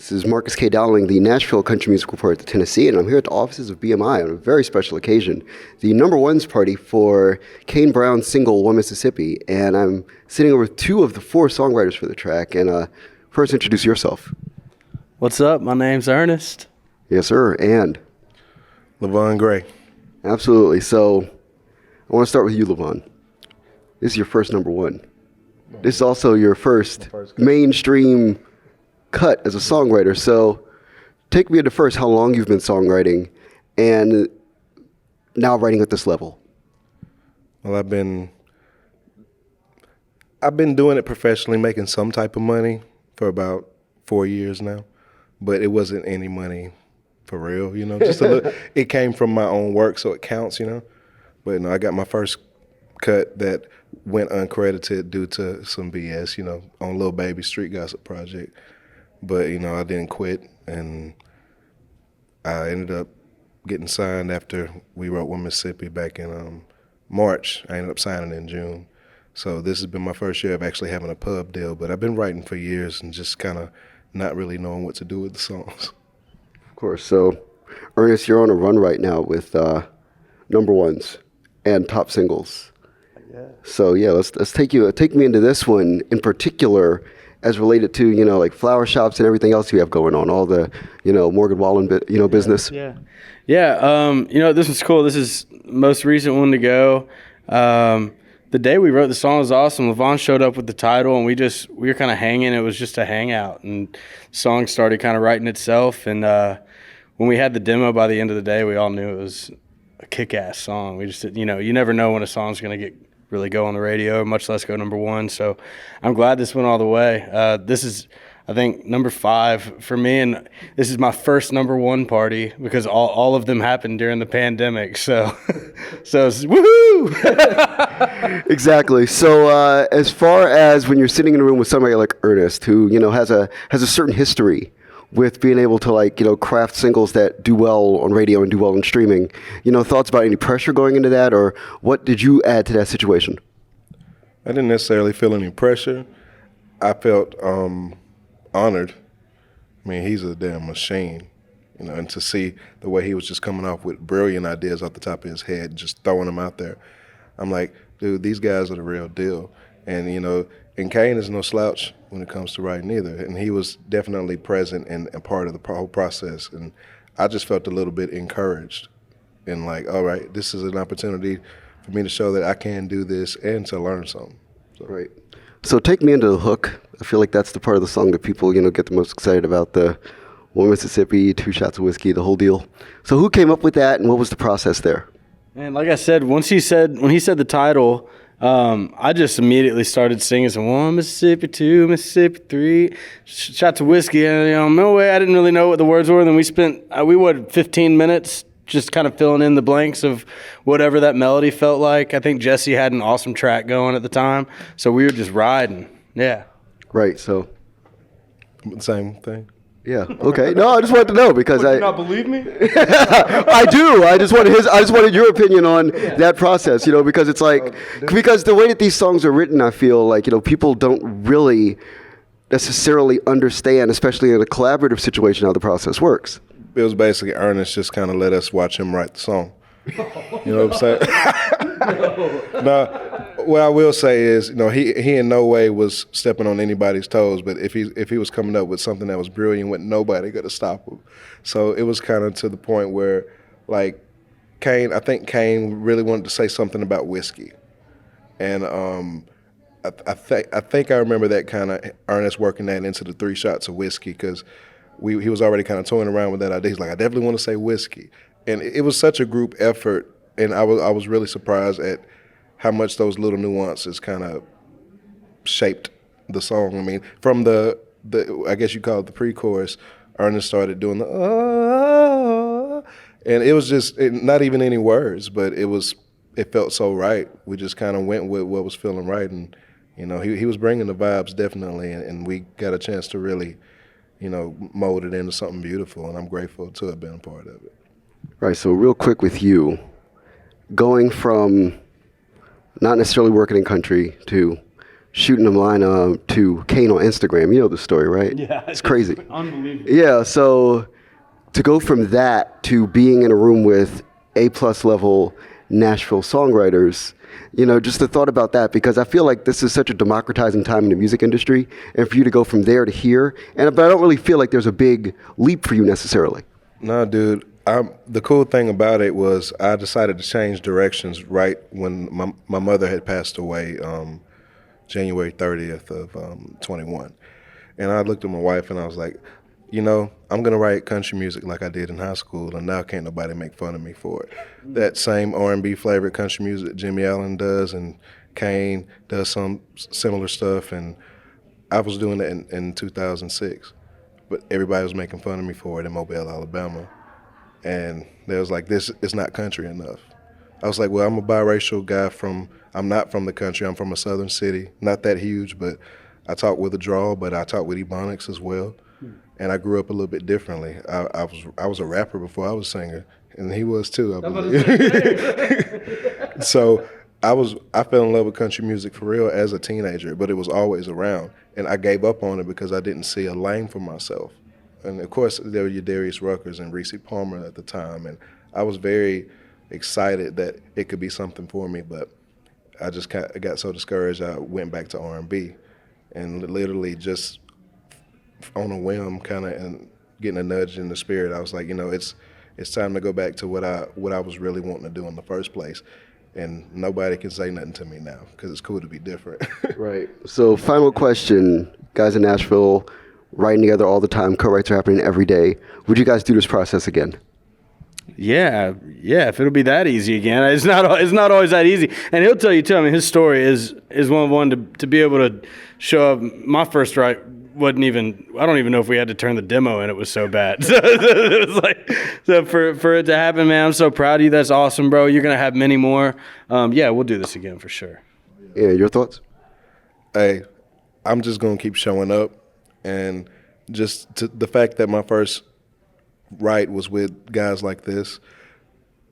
This is Marcus K. Dowling, the Nashville country music reporter at the Tennessee, and I'm here at the offices of BMI on a very special occasion, the number ones party for Kane Brown's single, One Mississippi, and I'm sitting over with two of the four songwriters for the track, and first introduce yourself. What's up? My name's Ernest. Yes, sir, and? Levon Gray. Absolutely. So I want to start with you, Levon. This is your first number one. This is also your first mainstream cut as a songwriter. So take me into first how long you've been songwriting and now writing at this level. Well, I've been doing it professionally, making some type of money for about 4 years now, but it wasn't any money for real, you know, just a little. It came from my own work, so it counts, you know. But I got my first cut that went uncredited due to some BS, you know, on Lil Baby Street Gossip Project. But, you know, I didn't quit, and I ended up getting signed after we wrote One Mississippi back in March. I ended up signing in June. So this has been my first year of actually having a pub deal, but I've been writing for years and just kind of not really knowing what to do with the songs. Of course. So, Ernest, you're on a run right now with number ones and top singles. Yeah. So yeah, let's take me into this one in particular, as related to, you know, like flower shops and everything else you have going on, all the, you know, Morgan Wallen, business. Yeah. You know, this was cool. This is the most recent one to go. The day we wrote the song was awesome. Levon showed up with the title, and we were kind of hanging. It was just a hangout, and the song started kind of writing itself. And when we had the demo, by the end of the day, we all knew it was a kick-ass song. We just, you know, you never know when a song's going to really go on the radio, much less go number one. So I'm glad this went all the way. This is, I think, number 5 for me, and this is my first number one party because all of them happened during the pandemic. So it's woohoo! Exactly. So as far as when you're sitting in a room with somebody like Ernest, who, you know, has a certain history with being able to, like, you know, craft singles that do well on radio and do well in streaming, you know, thoughts about any pressure going into that, or what did you add to that situation? I didn't necessarily feel any pressure. I felt honored. I mean, he's a damn machine, you know, and to see the way he was just coming off with brilliant ideas off the top of his head, just throwing them out there. I'm like, dude, these guys are the real deal. And, you know, and Kane is no slouch when it comes to writing either. And he was definitely present and part of the whole process. And I just felt a little bit encouraged and like, all right, this is an opportunity for me to show that I can do this and to learn something. So. Right. So take me into the hook. I feel like that's the part of the song that people, you know, get the most excited about, the One Mississippi, 2 shots of whiskey, the whole deal. So who came up with that, and what was the process there? And like I said, when he said the title, I just immediately started singing some 1 Mississippi, 2 Mississippi, 3 shots of whiskey. And, you know, no way, I didn't really know what the words were. And then we spent 15 minutes just kind of filling in the blanks of whatever that melody felt like. I think Jesse had an awesome track going at the time, so we were just riding. Yeah. Right. So. Same thing. Yeah. Okay. No, I just wanted to know because You not believe me? I do. I just wanted your opinion on that process. You know, because it's like because the way that these songs are written, I feel like, you know, people don't really necessarily understand, especially in a collaborative situation, how the process works. It was basically Ernest just kind of let us watch him write the song. You know what I'm saying? No, what I will say is, you know, he in no way was stepping on anybody's toes, but if he was coming up with something that was brilliant, with nobody going to stop him. So it was kind of to the point where, like, I think Kane really wanted to say something about whiskey, and I think I remember that kind of Ernest working that into the 3 shots of whiskey because he was already kind of toying around with that idea. He's like, I definitely want to say whiskey. And it was such a group effort, and I was really surprised at how much those little nuances kind of shaped the song. I mean, from the I guess you call it the pre-chorus, Ernest started doing the and it was just not even any words, but it felt so right. We just kind of went with what was feeling right, and you know, he was bringing the vibes definitely, and we got a chance to really, you know, mold it into something beautiful, and I'm grateful to have been a part of it. Right, so real quick with you, going from not necessarily working in country to shooting a line to Kane on Instagram. You know the story, right? Yeah, it's crazy. Unbelievable. Yeah, so to go from that to being in a room with A-plus level Nashville songwriters, just the thought about that, because I feel like this is such a democratizing time in the music industry, and for you to go from there to here, but I don't really feel like there's a big leap for you necessarily. No, dude. The cool thing about it was I decided to change directions right when my mother had passed away, January 30th of 21. And I looked at my wife and I was like, I'm going to write country music like I did in high school, and now can't nobody make fun of me for it. That same R&B flavored country music that Jimmy Allen does and Kane does some similar stuff, and I was doing that in 2006. But everybody was making fun of me for it in Mobile, Alabama. And they was like, this is not country enough. I was like, well, I'm a biracial guy I'm not from the country, I'm from a southern city. Not that huge, but I talk with a drawl, but I talk with ebonics as well. And I grew up a little bit differently. I was a rapper before I was a singer, and he was too, I believe. So I fell in love with country music for real as a teenager, but it was always around. And I gave up on it because I didn't see a lane for myself. And of course, there were your Darius Ruckers and Reese Palmer at the time, and I was very excited that it could be something for me, but I just got so discouraged I went back to R&B, and literally just on a whim, kind of, and getting a nudge in the spirit, I was like, it's time to go back to what I was really wanting to do in the first place. And nobody can say nothing to me now because it's cool to be different. Right. So final question, guys in Nashville, writing together all the time, co-writes are happening every day. Would you guys do this process again? Yeah. If it'll be that easy again, it's not always that easy. And he'll tell you too. I mean, his story is one to be able to show up. My first write wasn't even. I don't even know if we had to turn the demo in. It was so bad. So it was like, so for it to happen, man, I'm so proud of you. That's awesome, bro. You're gonna have many more. Yeah, we'll do this again for sure. Yeah, your thoughts? Hey, I'm just gonna keep showing up, and just the fact that my first write was with guys like this,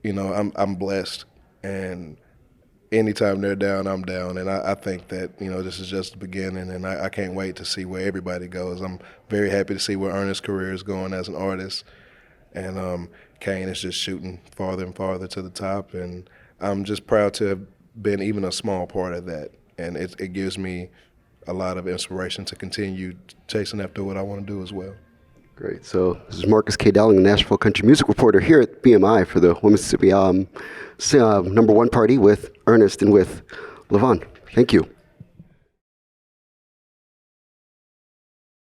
I'm blessed, and anytime they're down, I'm down, and I think that this is just the beginning, and I can't wait to see where everybody goes. I'm very happy to see where Ernest's career is going as an artist, and Kane is just shooting farther and farther to the top, and I'm just proud to have been even a small part of that, and it gives me a lot of inspiration to continue chasing after what I want to do as well. Great. So this is Marcus K. Dowling, the Nashville country music reporter here at BMI for the Mississippi #1 party with Ernest and with Levon. Thank you.